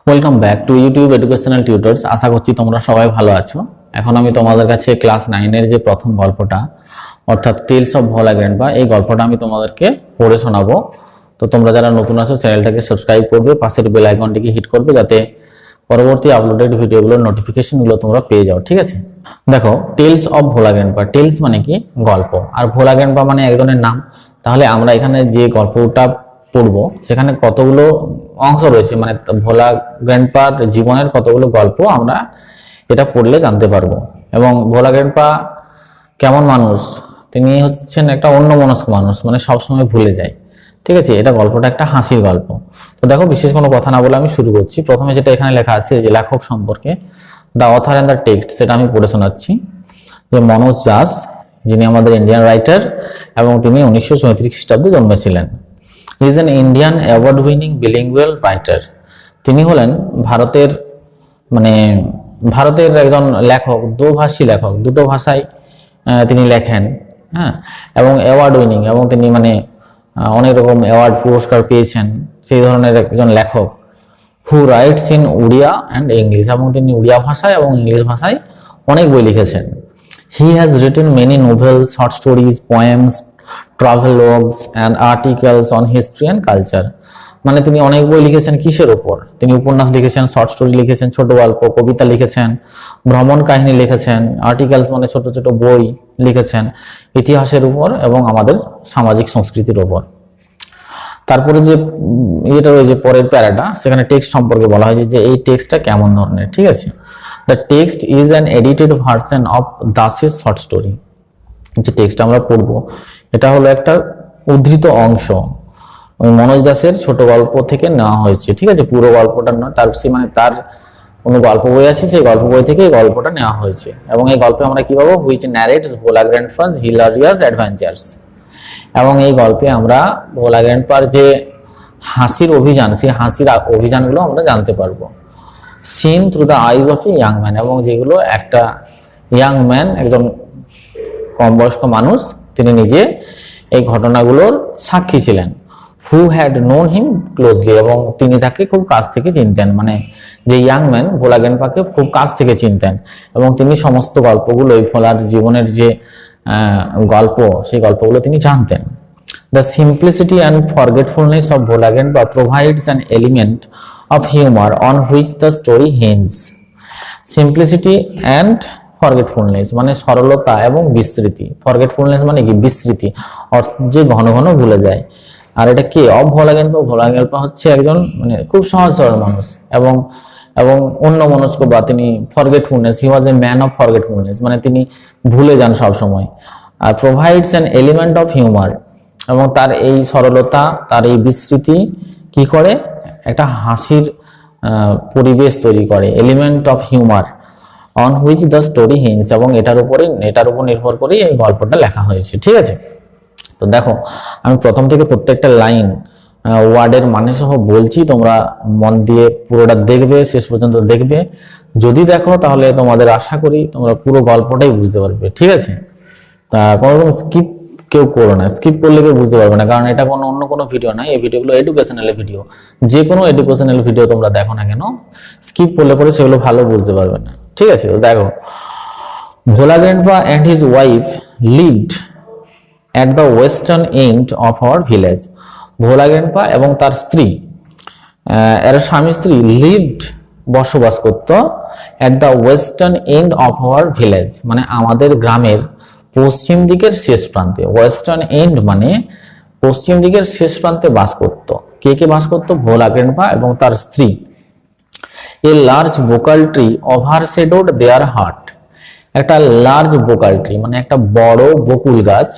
Welcome back to YouTube educational tutors. আশা করছি তোমরা সবাই ভালো আছো। এখন আমি তোমাদের কাছে ক্লাস 9 এর যে প্রথম গল্পটা অর্থাৎ টেলস অফ ভোলা গ্র্যান্ডপা এই গল্পটা আমি তোমাদেরকে পড়ে শোনাবো। তো তোমরা যারা নতুন আছো চ্যানেলটাকে সাবস্ক্রাইব করবে, পাশের বেল আইকনটিকে হিট করবে যাতে পরবর্তী আপলোডেড ভিডিওগুলোর নোটিফিকেশনগুলো তোমরা পেয়ে যাও। ঠিক আছে, দেখো tales of Bhola grandpa, tales মানে কি গল্প, আর ভোলা গ্র্যান্ডপা মানে একজনের নাম। তাহলে আমরা এখানে যে গল্পটা পড়বো সেখানে কতগুলো অংশ রয়েছে, মানে ভোলা গ্র্যান্ডপার জীবনের কতগুলো গল্প আমরা এটা পড়লে জানতে পারবো। এবং ভোলা গ্র্যান্ডপা কেমন মানুষ, তিনি হচ্ছেন একটা অন্যমনস্ক মানুষ, মানে সবসময় ভুলে যায়। ঠিক আছে, এটা গল্পটা একটা হাসির গল্প। তো দেখো বিশেষ কোনো কথা না বলে আমি শুরু করছি। প্রথমে যেটা এখানে লেখা আছে যে লেখক সম্পর্কে, the author and the text, সেটা আমি পড়ে শোনাচ্ছি। যে মনোজ দাস, যিনি আমাদের ইন্ডিয়ান রাইটার এবং তিনি 1934 খ্রিস্টাব্দে জন্মেছিলেন। He is an Indian award winning bilingual writer. তিনি হলেন ভারতের একজন লেখক, দুভাষী লেখক, দুটো ভাষায় তিনি লেখেন। হ্যাঁ, এবং অ্যাওয়ার্ড উইনিং, এবং তিনি অনেক রকম অ্যাওয়ার্ড পুরস্কার পেয়েছেন, সেই ধরনের একজন লেখক। Who writes in Oriya and English, এবং তিনি উড়িয়া ভাষায় এবং ইংলিশ ভাষায় অনেক বই লিখেছেন। He has written many novels, short stories, poems, travelogues and articles on history and culture. মানে তিনি অনেক বই লিখেছেন কিসের উপর? তিনি উপন্যাস লিখেছেন, শর্ট স্টোরি লিখেছেন, ছোট গল্প, কবিতা লিখেছেন, ভ্রমণ কাহিনী লিখেছেন, আর্টিকেলস মানে ছোট ছোট বই লিখেছেন ইতিহাসের উপর এবং আমাদের সামাজিক সংস্কৃতির উপর। তারপরে যে এটা রয়েছে পরের প্যারাটা, সেখানে টেক্সট সম্পর্কে বলা হয়েছে যে এই টেক্সটটা কেমন ধরনের। ঠিক আছে, the text is an edited version of দাসের শর্ট স্টোরি। যে টেক্সট আমরা পড়বো এটা হলো একটা উদ্ধৃত অংশ, ওই মনোজ দাসের ছোট গল্প থেকে নেওয়া হয়েছে। ঠিক আছে, পুরো গল্পটা নয়, তার কোনো গল্প বই আছে, সেই গল্প বই থেকে এই গল্পটা নেওয়া হয়েছে। এবং এই গল্পে আমরা কি পাবো? Which narrates Bhola grandpa's hilarious adventures. এবং এই গল্পে আমরা ভোলা গ্র্যান্ডপার যে হাসির অভিযান, সেই হাসির অভিযানগুলো আমরা জানতে পারবো। Seen through the eyes of a young man, এবং যেগুলো একটা ইয়াং ম্যান, একজন কম বয়স্ক মানুষ, তিনি নিজে এই ঘটনাগুলোর সাক্ষী ছিলেন। Who had known him closely, এবং তিনি তাকে খুব কাছ থেকে চিনতেন, মানে যে ইয়াং ম্যান ভোলা গ্র্যান্ডপাকে খুব কাছ থেকে চিনতেন, এবং তিনি সমস্ত গল্পগুলো, এই ভোলার জীবনের যে গল্প, সেই গল্পগুলো তিনি জানতেন। The simplicity and forgetfulness of Bhola grandpa provides an element of humour on which the story hinge. Simplicity and forgetfulness মানে সরলতা এবং বিস্মৃতি। ফরগেটফুলনেস মানে কি? বিস্মৃতি, অর্থাৎ যে ঘন ঘন ভুলে যায়। আর এটা কে? Of Bhola grandpa. Bhola grandpa হচ্ছে একজন খুব সহজ সরল মানুষ এবং অন্যমনস্ক, বা তিনি forgetfulness, he was a man of forgetfulness, মানে তিনি ভুলে যান সব সময়। আর provides an element of humour, এবং তার এই সরলতা, তার এই বিস্মৃতি কি করে? একটা হাসির পরিবেশ তৈরি করে। Element of humour on which the story hinge, এবং এটার উপর নির্ভর করেই এই গল্পটা লেখা হয়েছে। ঠিক আছে, তো দেখো আমি প্রথম থেকে প্রত্যেকটা লাইন ওয়ার্ডের মানে সহ বলছি, তোমরা মন দিয়ে পুরোটা দেখবে, শেষ পর্যন্ত দেখবে। যদি দেখো তাহলে তোমাদের আশা করি তোমরা পুরো গল্পটাই বুঝতে পারবে। ঠিক আছে, তা কোনো রকম স্কিপ কেউ করো না, স্কিপ করলে কেউ বুঝতে পারবে না, কারণ এটা অন্য কোনো ভিডিও নয়, এই ভিডিওগুলো এডুকেশনাল ভিডিও। যে কোনো এডুকেশনাল ভিডিও তোমরা দেখো না কেন, স্কিপ করলে পরে সেগুলো ভালো বুঝতে পারবে না। ঠিক আছে, তো দেখো, Bhola grandpa and his wife lived at the western end of our village. Bhola grandpa এবং তার স্ত্রী, এর স্বামী স্ত্রী, লিভড বসবাস করত, at the western end of our village মানে আমাদের গ্রামের পশ্চিম দিকের শেষ প্রান্তে। ওয়েস্টার্ন এন্ড মানে পশ্চিম দিকের শেষ প্রান্তে বাস করত। কে কে বাস করত? ভোলা গ্র্যান্ডপা এবং তার স্ত্রী। A large bakul tree overshadowed their hut. একটা লার্জ বোকাল ট্রি মানে একটা বড় বকুল গাছ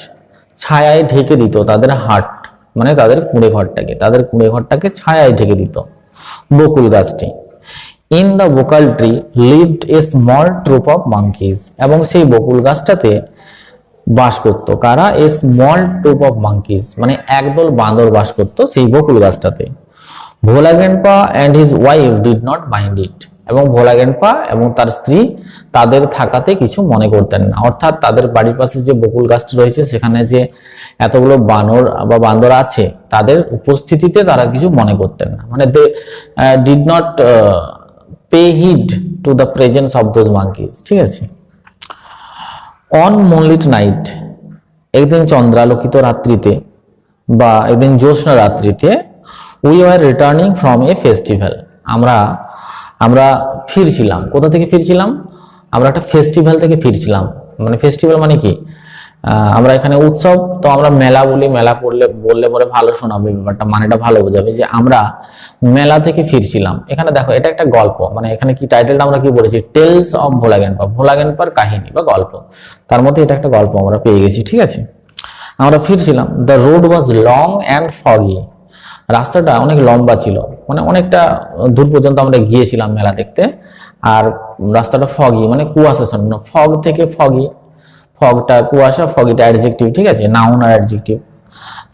ছায়ায় ঢেকে দিত তাদের হাট, মানে তাদের কুঁড়ে ঘরটাকে ছায়ায় ঢেকে দিত বকুল গাছটি। In the bakul tree lived a small troop of monkeys, এবং সেই বকুল গাছটাতে বাস করত কারা? A small troop of monkeys মানে একদল বাঁদর বাস করত সেই বকুল গাছটাতে। Bhola grandpa and his wife did not mind it, এবং ভোলা গ্র্যান্ডপা এবং তার স্ত্রী তাদের থাকাতে কিছু মনে করতেন না। অর্থাৎ তাদের বাড়ির পাশে যে বকুল গাছটি রয়েছে সেখানে যে এতগুলো বানর বা বান্দর আছে তাদের উপস্থিতিতে তারা কিছু মনে করতেন না, মানে they did not pay heed to the presence of those monkeys. ঠিক আছে। অন মুনলিট নাইট, একদিন চন্দ্রালোকিত রাত্রিতে বা একদিন জ্যোৎস্না রাত্রিতে, we are returning from a festival, আমরা ফিরছিলাম। কোথা থেকে ফিরছিলাম? আমরা একটা ফেস্টিভ্যাল থেকে ফিরছিলাম। মানে ফেস্টিভ্যাল মানে কি? আমরা এখানে উৎসব, তো আমরা মেলা বলি, মেলা বললে পরে ভালো শোনাবে, ব্যাপারটা মানেটা ভালো বোঝাবে যে আমরা মেলা থেকে ফিরছিলাম। এখানে দেখো এটা একটা গল্প, মানে এখানে কি টাইটেলটা আমরা কি বলেছি? টেলস অফ ভোলা গ্র্যান্ডপা, ভোলা গ্র্যান্ডপার কাহিনী বা গল্প। তার মধ্যে এটা একটা গল্প আমরা পেয়ে গেছি। ঠিক আছে। আমরা ফিরছিলাম। The road was long and foggy, রাস্তাটা অনেক লম্বা ছিল, মানে অনেকটা দূর পর্যন্ত আমরা গিয়েছিলাম মেলা দেখতে। আর রাস্তাটা ফগি মানে কুয়াশাচ্ছন্ন, ফগ থেকে ফগি, ফগটা কুয়াশা, ফগিটা অ্যাডজেক্টিভ। ঠিক আছে, নাউন আর অ্যাডজেক্টিভ।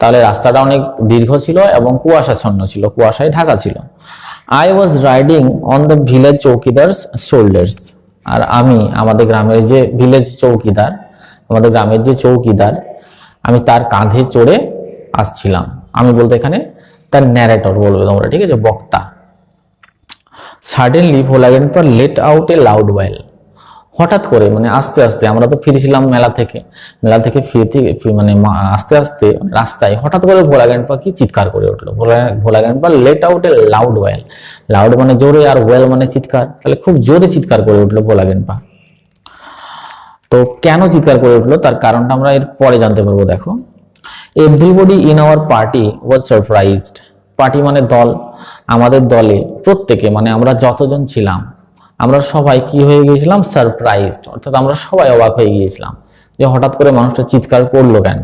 তাহলে রাস্তাটা অনেক দীর্ঘ ছিল এবং কুয়াশাচ্ছন্ন ছিল, কুয়াশায় ঢাকা ছিল। I was riding on the village chowkidar's shoulders, আর আমি আমাদের গ্রামের যে ভিলেজ চৌকিদার, আমাদের গ্রামের যে চৌকিদার, আমি তার কাঁধে চড়ে আসছিলাম। আমি বলতে এখানে তার ন্যারেটর বলবে তোমরা। ঠিক আছে, বক্তা। Suddenly Bhola grandpa let out a loud wail, হঠাৎ করে মানে আস্তে আস্তে, আমরা তো ফিরেছিলাম মেলা থেকে ফিরতে মানে আস্তে আস্তে রাস্তায় হঠাৎ করে ভোলা গ্র্যান্ডপা কি চিৎকার করে উঠলো। Bhola grandpa let out a loud wail, loud মানে জোরে আর ওয়েল মানে চিৎকার, তাহলে খুব জোরে চিৎকার করে উঠলো ভোলা গ্র্যান্ডপা। তো কেন চিৎকার করে উঠলো তার কারণটা আমরা এর পরে জানতে পারবো। দেখো, everybody in our party was surprised, party মানে দল, আমাদের দলে প্রত্যেকে মানে আমরা যতজন ছিলাম আমরা সবাই কি হয়ে গিয়েছিলাম? সারপ্রাইজড, অর্থাৎ আমরা সবাই অবাক হয়ে গিয়েছিলাম যে হঠাৎ করে মানুষটা চিৎকার করলো কেন।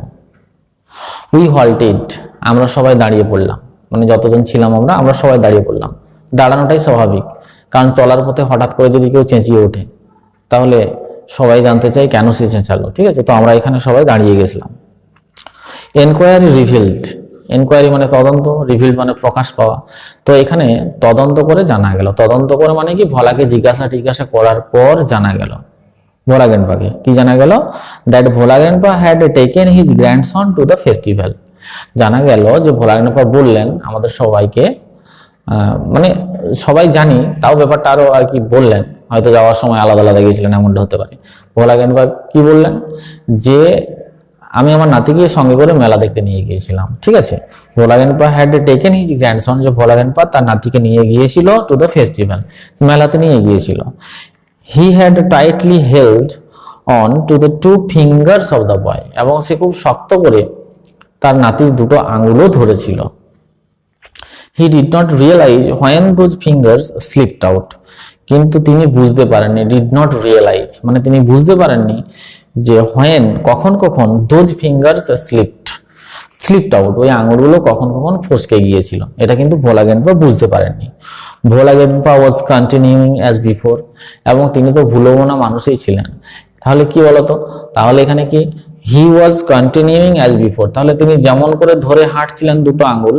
উই হল্টেড, আমরা সবাই দাঁড়িয়ে পড়লাম, মানে যতজন ছিলাম আমরা সবাই দাঁড়িয়ে পড়লাম। দাঁড়ানোটাই স্বাভাবিক, কারণ চলার পথে হঠাৎ করে যদি কেউ চেঁচিয়ে ওঠে তাহলে সবাই জানতে চাই কেন সে চেঁচালো। ঠিক আছে, তো আমরা এখানে সবাই দাঁড়িয়ে গেছিলাম। এনকোয়ারি রিভিলড, এনকোয়ারি মানে তদন্ত, রিভিলড মানে প্রকাশ পাওয়া। তো এখানে তদন্ত করে জানা গেল, তদন্ত করে মানে কি ভোলাকে জিজ্ঞাসা করার পর জানা গেল, ভোলা গ্র্যান্ডপাকে কি জানা গেল? That Bhola grandpa had taken his grandson to the festival, জানা গেল যে ভোলা গ্র্যান্ডপা বললেন আমাদের সবাইকে, মানে সবাই জানি তাও ব্যাপারটা আরো আর কি বললেন, হয়তো যাওয়ার সময় আলাদা আলাদা গিয়েছিলেন এমনটা হতে পারে। ভোলা গ্র্যান্ডপা কি বললেন? যে আমি আমার নাতিকে সঙ্গে করে মেলা দেখতে নিয়ে গিয়েছিলাম। ঠিক আছে, Bhola grandpa had taken his grandson, যে ভোলা গ্র্যান্ডপা তার নাতিকে নিয়ে গিয়েছিল টু দ্য ফেস্টিভ্যাল, মেলাতে নিয়ে গিয়েছিল। He had tightly held on to the two fingers of the boy, এবং সে খুব শক্ত করে তার নাতির দুটো আঙুলও ধরেছিল। He did not realize when those fingers slipped out, কিন্তু তিনি বুঝতে পারেননি, ডিড নট রিয়েলাইজ মানে তিনি বুঝতে পারেননি যে হোয়েন কখন দোজ ফিঙ্গার্স স্লিপড আউট, ওই আঙুলগুলো কখন ফসকে গিয়েছিল, এটা কিন্তু ভোলা গ্র্যান্ডপা বুঝতে পারেননি। Bhola grandpa was continuing as before, এবং তিনি তো ভুলবো না মানুষই ছিলেন। তাহলে কি বলতো, তাহলে এখানে কি হি ওয়াজ কন্টিনিউইং অ্যাজ বিফোর, তাহলে তিনি যেমন করে ধরে হাঁটছিলেন দুটো আঙুল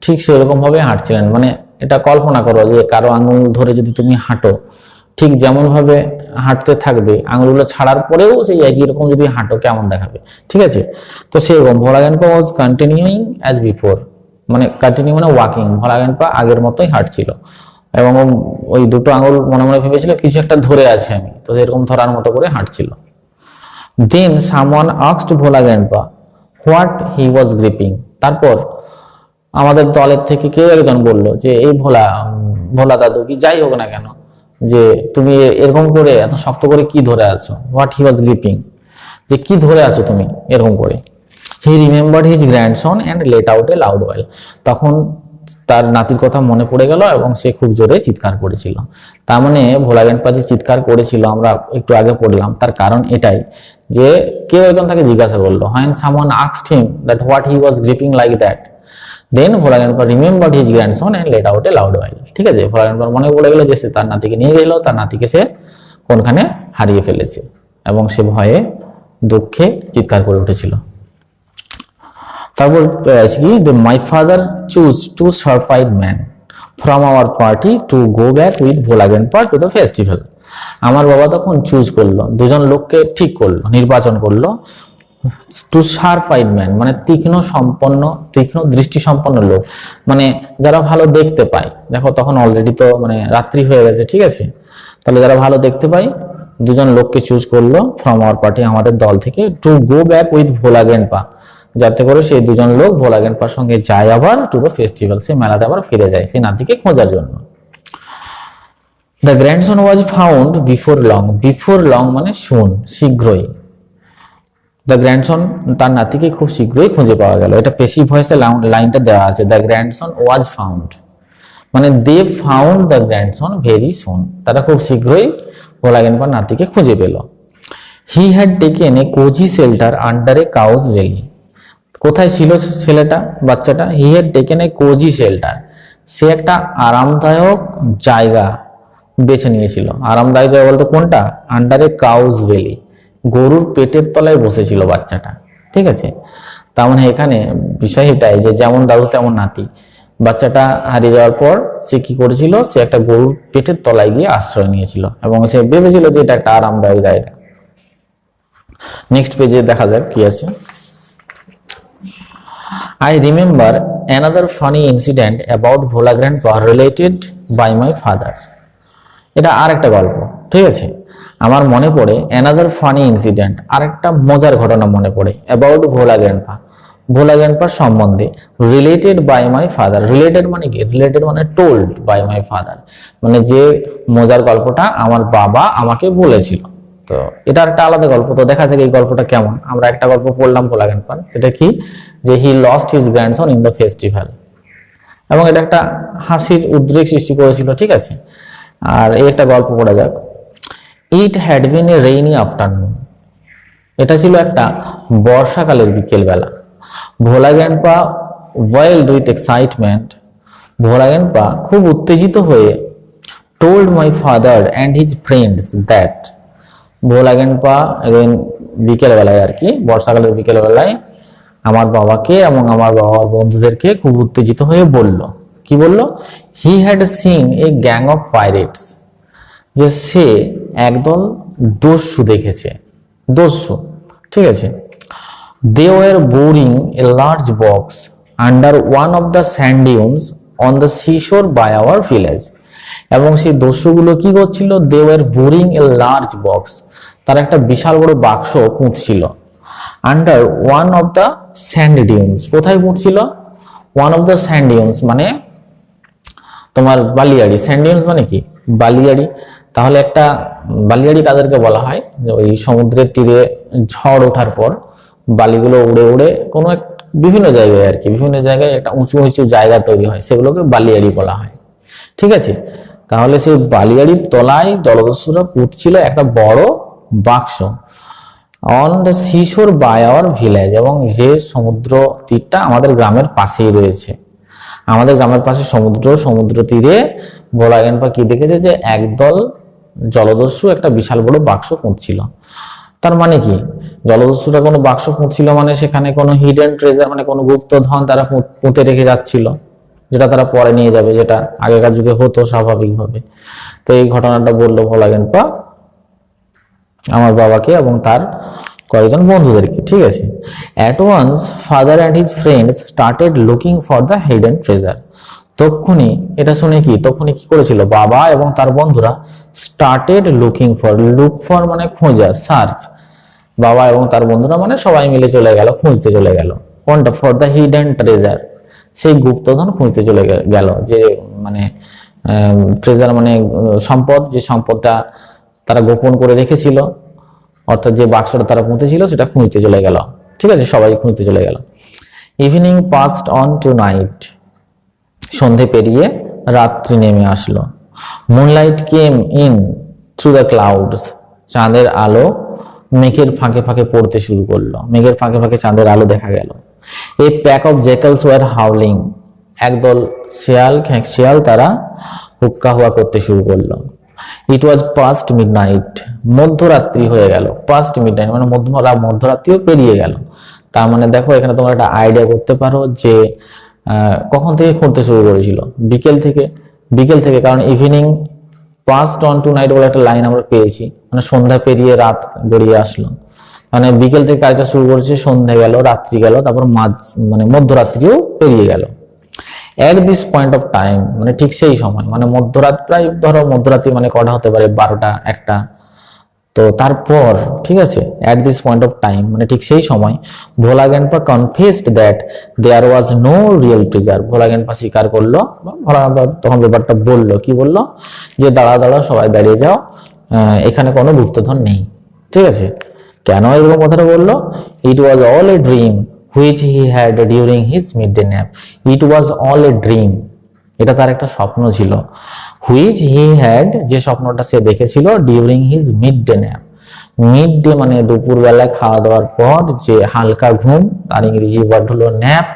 ঠিক সেরকম ভাবে হাঁটছিলেন। মানে এটা কল্পনা করো যে কারো আঙুল ধরে যদি তুমি হাঁটো ঠিক যেমন ভাবে হাঁটতে থাকবে, আঙুলগুলো ছাড়ার পরেও সেই একই রকম যদি হাঁটো কেমন দেখাবে। ঠিক আছে, তো সেরকম Bhola grandpa was continuing as before, মানে কন্টিনিউ মানে ওয়াকিং, ভোলা গ্র্যান্ডপা আগের মতোই হাঁটছিল এবং ওই দুটো আঙুল মনে মনে ভেবেছিল কিছু একটা ধরে আছে আমি, তো সেরকম ধরার মতো করে হাঁটছিল। Then someone asked Bhola grandpa what he was gripping, তারপর আমাদের দলের থেকে কেউ একজন বলল যে এই ভোলা দাদু কি যাই হোক না কেন, যে তুমি এরকম করে এত শক্ত করে কি ধরে আছো? হোয়াট হি ওয়াজ গ্রিপিং, যে কি ধরে আছো তুমি এরকম করে। He remembered his grandson and let out a loud wail, তখন তার নাতির কথা মনে পড়ে গেল এবং সে খুব জোরে চিৎকার করেছিল। তার মানে ভোলা গ্র্যান্ডপা যে চিৎকার করেছিল আমরা একটু আগে পড়লাম, তার কারণ এটাই যে কেউ একজন তাকে জিজ্ঞাসা করলো, when someone asked him that what he was gripping like that, then Bhola grandpa remembered his grandson and let out a loud wail। ঠিক আছে, ভোলা গ্র্যান্ডপার মনে পড়ে গেল যে সে তার নাতিকে নিয়ে গেল, তার নাতিকে সে কোনখানে হারিয়ে ফেলেছে এবং সে ভয়ে দুঃখে চিৎকার করে উঠেছিল। তারপর কি, my father choose to surprise man, from our party to go back with Bhola Grandpa to the festival. আমার বাবা তখন চুজ করলো, দুজন লোককে ঠিক করলো, নির্বাচন করলো, টু শার্প আইড ম্যান মানে তীক্ষ্ণ দৃষ্টি সম্পন্ন লোক, মানে যারা ভালো দেখতে পায়। দেখো তখন অলরেডি তো মানে রাত্রি হয়ে গেছে, ঠিক আছে, তাহলে যারা ভালো দেখতে পায় দুজন লোককে চুজ করলো ফ্রম আওয়ার পার্টি আমাদের দল থেকে, to go back with Bhola grandpa, যাতে করে সেই দুজন লোক ভোলা গ্র্যান্ডপার সঙ্গে যায় আবার টু দ্য ফেস্টিভ্যাল, সেই মেলাতে আবার ফিরে যায় সেই নাতিকে খোঁজার জন্য। The grandson was found before long মানে শুন, শীঘ্রই। দ্য গ্র্যান্ডসন তার নাতিকে খুব শীঘ্রই খুঁজে পাওয়া গেল। এটা পেসিভ ভয়েসে লাইনটা দেওয়া আছে, দ্য গ্র্যান্ডসন ওয়াজ ফাউন্ড মানে they found the grandson very soon, তারা খুব শীঘ্রই ভোলা গ্র্যান্ডপার নাতিকে খুঁজে পেল। He had taken a cosy shelter under a cow's belly, কোথায় ছিল ছেলেটা বাচ্চাটা? He had taken a cosy shelter, সে একটা আরামদায়ক জায়গা বেছে নিয়েছিল। আরামদায়ক জায়গা বলতে কোনটা? আন্ডার এ কাউজ ভ্যালি, গরুর পেটের তলায় বসেছিল বাচ্চাটা, ঠিক আছে। তার মানে এখানে বিষয় এটাই যে যেমন দাদু তেমন নাতি, বাচ্চাটা হারিয়ে যাওয়ার পর সে কি করেছিল, সে একটা গরুর পেটের তলায় গিয়ে আশ্রয় নিয়েছিল এবং সে ভেবেছিল যে এটা একটা আরামদায়ক জায়গা। নেক্সট পেজে দেখা যাক কি আছে। I remember another funny incident about Bhola Grandpa related by my father. এটা আরেকটা গল্প, ঠিক আছে। আমার মনে পড়ে another funny incident, আরেকটা মজার ঘটনা মনে পড়ে about Bhola Grandpa, ভোলা গ্র্যান্ডপার সম্বন্ধে, related by my father. Related মানে কি? রিলেটেড মানে টোল্ড বাই মাই ফাদার, মানে যে মজার গল্পটা আমার বাবা আমাকে বলেছিল। তো এটা একটা আলাদা গল্প, তো দেখা যাক এই গল্পটা কেমন। আমরা একটা গল্প পড়লাম ভোলা গ্র্যান্ডপার, সেটা কি, যে he lost his grandson in the festival, এবং এটা একটা হাসির উদ্রেক সৃষ্টি করেছিল, ঠিক আছে। আর এই একটা গল্প পড়া যাক। It had been a rainy afternoon, এটা ছিল একটা বর্ষাকালের বিকেল বেলা। Bhola grandpa wild with excitement, Bhola grandpa খুব উত্তেজিত হয়ে told my father and his friends that, Bhola grandpa বিকেল বেলায় আর কি, বর্ষাকালের বিকেল বেলায় আমার বাবাকে এবং আমার বাবার বন্ধুদেরকে খুব উত্তেজিত হয়ে বলল, কি বলল? He had seen A gang of pirates, যে সে একদল দস্যু দেখেছে, দস্যু, ঠিক আছে। They were boring a large box under one of the sand dunes on the seashore by our village. এবং সেই দস্যুগুলো কি করছিল? They were boring a large box, তারা একটা বিশাল বড় বাক্স পুঁতছিল। Under one of the sand dunes, কোথায় পুঁতছিল? One of the sand dunes মানে তোমার বালিয়াড়ি। sand dunes মানে কি? বালিয়াড়ি। তাহলে একটা বালিয়াড়ি কাদেরকে বলা হয়? ওই সমুদ্রের তীরে ঝড় ওঠার পর বালিগুলো উড়ে উড়ে কোনো বিভিন্ন জায়গায় আর কি, বিভিন্ন জায়গায় একটা উঁচু উঁচু জায়গা তৈরি হয়, সেগুলোকে বালিয়াড়ি বলা হয়, ঠিক আছে। তাহলে সেই বালিয়াড়ির তলায় জলদস্যুরা পুঁতছিল একটা বড় বাক্স, on the seashore by our village, এবং যে সমুদ্র তীরটা আমাদের গ্রামের পাশেই রয়েছে। আমাদের গ্রামের পাশে সমুদ্র তীরে ভোলা গ্র্যান্ডপা কি দেখেছে? যে একদল জলদস্যু একটা বিশাল বড় বাক্স পুঁতছিল। তার মানে কি? জলদস্যুরা কোনো বাক্স পুঁতছিল মানে সেখানে কোনো হিডেন ট্রেজার মানে কোনো গুপ্ত ধন তারা পুঁতে রেখে যাচ্ছিল, যেটা তারা পরে নিয়ে যাবে, যেটা আগেকার যুগে হতো স্বাভাবিকভাবে। তো এই ঘটনাটা বললো ভোলা গ্র্যান্ডপা আমার বাবাকে এবং তার কয়েকজন বন্ধুদেরকে, ঠিক আছে। At once father and his friends started looking for the hidden treasure, তক্ষুনি এটা শুনে কি, তক্ষুনি কি করেছিল? বাবা এবং তার বন্ধুরা started looking for, look for মানে খোঁজা, সার্চ। বাবা এবং তার বন্ধুরা মানে সবাই মিলে চলে গেল, খুঁজতে চলে গেল। কোনটা? ফর দ্য হিডেন ট্রেজার, সেই গুপ্তধন খুঁজতে চলে গেল, যে মানে ট্রেজার মানে সম্পদ, যে সম্পদটা তারা গোপন করে রেখেছিল, অর্থাৎ যে বাক্সটা তারা পুঁতেছিল সেটা খুঁজতে চলে গেল, ঠিক আছে, সবাই খুঁজতে চলে গেল। Evening passed on to night, সন্ধে পেরিয়ে রাত্রি নেমে আসলো। Moonlight came in through the clouds, চাঁদের আলো মেঘের ফাঁকে ফাঁকে পড়তে শুরু করলো, মেঘের ফাঁকে ফাঁকে চাঁদের আলো দেখা গেল। এই প্যাক অফ জ্যাকলস ওয়ার হাউলিং, একদল শিয়াল তারা হুক্কা হুয়া করতে শুরু করলো। ইট ওয়াজ পাস্ট মিডনাইট, মধ্যরাত্রি হয়ে গেল। পাস্ট মিডনাইট মানে মধ্যরাত্রিও পেরিয়ে গেল। তার মানে দেখো এখানে তোমরা একটা আইডিয়া করতে পারো যে কখন থেকে খুঁড়তে শুরু করেছিল? বিকেল থেকে, বিকেল থেকে, কারণ evening passed on to night বলে একটা লাইন আমরা পেয়েছি, মানে সন্ধ্যা পেরিয়ে রাত গড়িয়ে আসলো, মানে বিকেল থেকে কাজটা শুরু করেছে, সন্ধ্যা গেল, রাত্রি গেল, তারপর মানে মধ্যরাত্রিও পেরিয়ে গেল। At this point of time, মানে ঠিক সেই সময়, মানে মধ্যরাত, প্রায় ধরো মধ্যরাত্রি মানে কটা হতে পারে, 12টা 1টা, তো তারপর ঠিক আছে, at this point of time মানে ঠিক সেই সময় Bhola grandpa confessed that there was no real treasure. Bhola grandpa স্বীকার করলো, ভোলা গ্র্যান্ডপা তখন ব্যাপারটা বললো, কি বললো, যে দাঁড়া দাঁড়া সবাই দাঁড়িয়ে যাও, এখানে কোনো গুপ্তধন নেই। ঠিক আছে, কেন এরকম কথাটা বললো? It was all a dream which he had during his mid day nap. It was all a dream, এটা তার একটা স্বপ্ন ছিল। হুইচ হি হ্যাড, যে স্বপ্নটা সে দেখেছিল, during his mid day nap. Mid day মানে দুপুরবেলা খাওয়া দাওয়ার পর যে হালকা ঘুম, তার ইংরেজি ওয়ার্ড হলো ন্যাপ।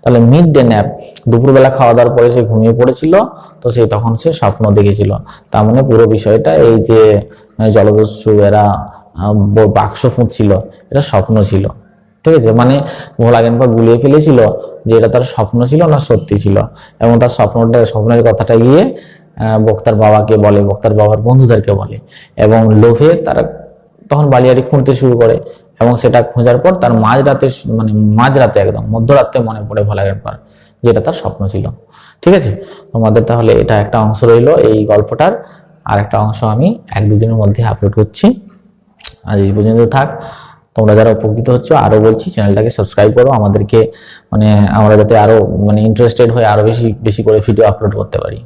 তাহলে মিড ডে ন্যাপ, দুপুরবেলা খাওয়া দাওয়ার পরে সে ঘুমিয়ে পড়েছিল, তো সে তখন সে স্বপ্ন দেখেছিল। তার মানে পুরো বিষয়টা এই যে জলদস্যু এরা বাক্স ফুঁকছিল, এটা স্বপ্ন ছিল। ঠিক আছে, মানে ভোলা গ্র্যান্ডপা গুলিয়ে ফেলেছিল যে এটা তার স্বপ্ন ছিল না সত্যি ছিল, এবং তার স্বপ্নের কথাটা গিয়ে বক্তার বাবাকে বলে, বক্তার বাবার বন্ধুদেরকে বলে, এবং লোভে তারা তখন বালিয়াড়ি খুঁড়তে শুরু করে, এবং সেটা খোঁজার পর তার মাঝরাতে একদম মধ্যরাতে মনে পড়ে ভোলা গ্র্যান্ডপার যেটা তার স্বপ্ন ছিল। ঠিক আছে, তোমাদের তাহলে এটা একটা অংশ রইলো এই গল্পটার, আর একটা অংশ আমি 1-2 দিনের মধ্যে আপলোড করছি। আজ এই পর্যন্ত থাক। তোমরা যারা উপকৃত হচ্ছে, আরো বলছি চ্যানেলটাকে সাবস্ক্রাইব করো, আমাদেরকে আমরা যাতে আরো ইন্টারেস্টেড হয়ে আরো বেশি বেশি করে ভিডিও আপলোড করতে পারি।